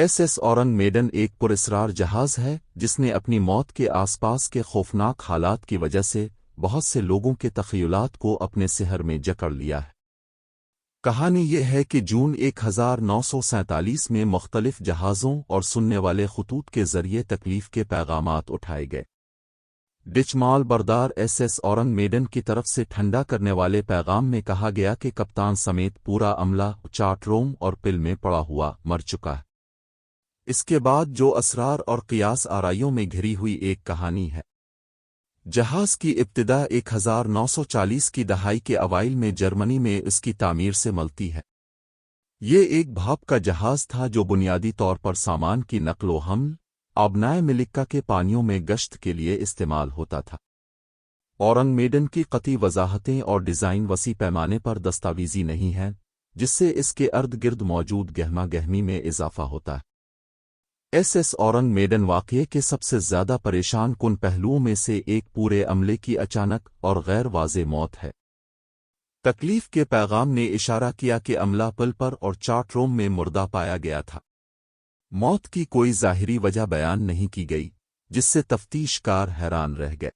SS Aurang maiden ایک پراسرار جہاز ہے جس نے اپنی موت کے آس پاس کے خوفناک حالات کی وجہ سے بہت سے لوگوں کے تخیلات کو اپنے سحر میں جکڑ لیا ہے۔ کہانی یہ ہے کہ جون 1947 میں مختلف جہازوں اور سننے والے خطوط کے ذریعے تکلیف کے پیغامات اٹھائے گئے۔ ڈچمال بردار SS اورنگ میڈن کی طرف سے ٹھنڈا کرنے والے پیغام میں کہا گیا کہ کپتان سمیت پورا عملہ چارٹ روم اور پل میں پڑا ہوا مر چکا ہے۔ اس کے بعد جو اسرار اور قیاس آرائیوں میں گھری ہوئی ایک کہانی ہے۔ جہاز کی ابتدا 1940 کی دہائی کے اوائل میں جرمنی میں اس کی تعمیر سے ملتی ہے۔ یہ ایک بھاپ کا جہاز تھا جو بنیادی طور پر سامان کی نقل و حمل آبنائے ملکہ کے پانیوں میں گشت کے لیے استعمال ہوتا تھا۔ اورنگ میڈن کی قطعی وضاحتیں اور ڈیزائن وسیع پیمانے پر دستاویزی نہیں ہیں، جس سے اس کے ارد گرد موجود گہما گہمی میں اضافہ ہوتا ہے۔ SS اورنگ میڈن واقعے کے سب سے زیادہ پریشان کن پہلوؤں میں سے ایک پورے عملے کی اچانک اور غیر واضح موت ہے۔ تکلیف کے پیغام نے اشارہ کیا کہ عملہ پل پر اور چارٹ روم میں مردہ پایا گیا تھا۔ موت کی کوئی ظاہری وجہ بیان نہیں کی گئی، جس سے تفتیش کار حیران رہ گئے۔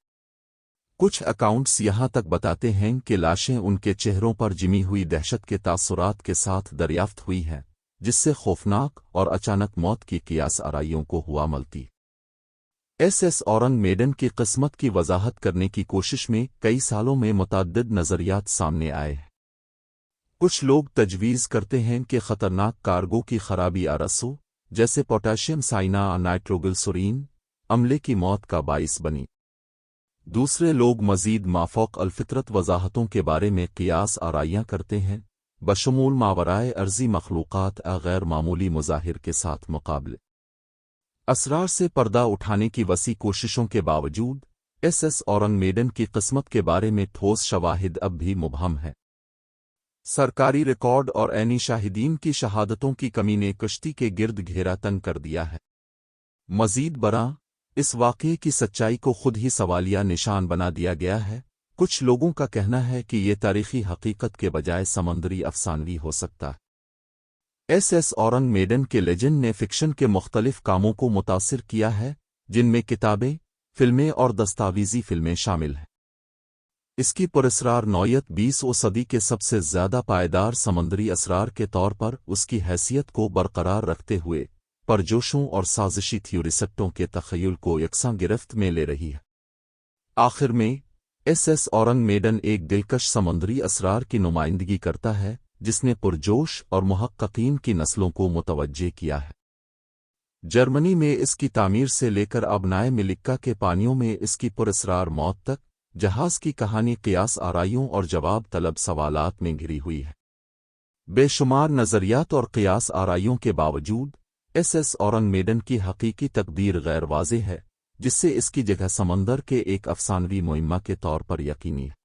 کچھ اکاؤنٹس یہاں تک بتاتے ہیں کہ لاشیں ان کے چہروں پر جمی ہوئی دہشت کے تاثرات کے ساتھ دریافت ہوئی ہیں، جس سے خوفناک اور اچانک موت کی قیاس آرائیوں کو ہوا ملتی۔ SS اورنگ میڈن کی قسمت کی وضاحت کرنے کی کوشش میں کئی سالوں میں متعدد نظریات سامنے آئے ہیں۔ کچھ لوگ تجویز کرتے ہیں کہ خطرناک کارگو کی خرابی آرسو جیسے پوٹاشیم سائنا نائٹروگلسرین عملے کی موت کا باعث بنی۔ دوسرے لوگ مزید مافوق الفطرت وضاحتوں کے بارے میں قیاس آرائیاں کرتے ہیں، بشمول ماورائے ارضی مخلوقات غیر معمولی مظاہر کے ساتھ مقابلے۔ اسرار سے پردہ اٹھانے کی وسیع کوششوں کے باوجود SS اورنگ میڈن کی قسمت کے بارے میں ٹھوس شواہد اب بھی مبہم ہے۔ سرکاری ریکارڈ اور عینی شاہدین کی شہادتوں کی کمی نے کشتی کے گرد گھیرا تنگ کر دیا ہے۔ مزید برآں، اس واقعے کی سچائی کو خود ہی سوالیہ نشان بنا دیا گیا ہے۔ کچھ لوگوں کا کہنا ہے کہ یہ تاریخی حقیقت کے بجائے سمندری افسانوی ہو سکتا ہے۔ SS اورنگ میڈن کے لیجنڈ نے فکشن کے مختلف کاموں کو متاثر کیا ہے، جن میں کتابیں، فلمیں اور دستاویزی فلمیں شامل ہیں۔ اس کی پراسرار نوعیت 20ویں صدی کے سب سے زیادہ پائیدار سمندری اسرار کے طور پر اس کی حیثیت کو برقرار رکھتے ہوئے پرجوشوں اور سازشی تھیوریسٹوں کے تخیل کو یکساں گرفت میں لے رہی ہے۔ آخر میں SS اورنگ میڈن ایک دلکش سمندری اسرار کی نمائندگی کرتا ہے جس نے پرجوش اور محققین کی نسلوں کو متوجہ کیا ہے۔ جرمنی میں اس کی تعمیر سے لے کر آبنائے ملکہ کے پانیوں میں اس کی پراسرار موت تک، جہاز کی کہانی قیاس آرائیوں اور جواب طلب سوالات میں گھری ہوئی ہے۔ بے شمار نظریات اور قیاس آرائیوں کے باوجود SS اورنگ میڈن کی حقیقی تقدیر غیر واضح ہے، جس سے اس کی جگہ سمندر کے ایک افسانوی معمہ کے طور پر یقینی ہے۔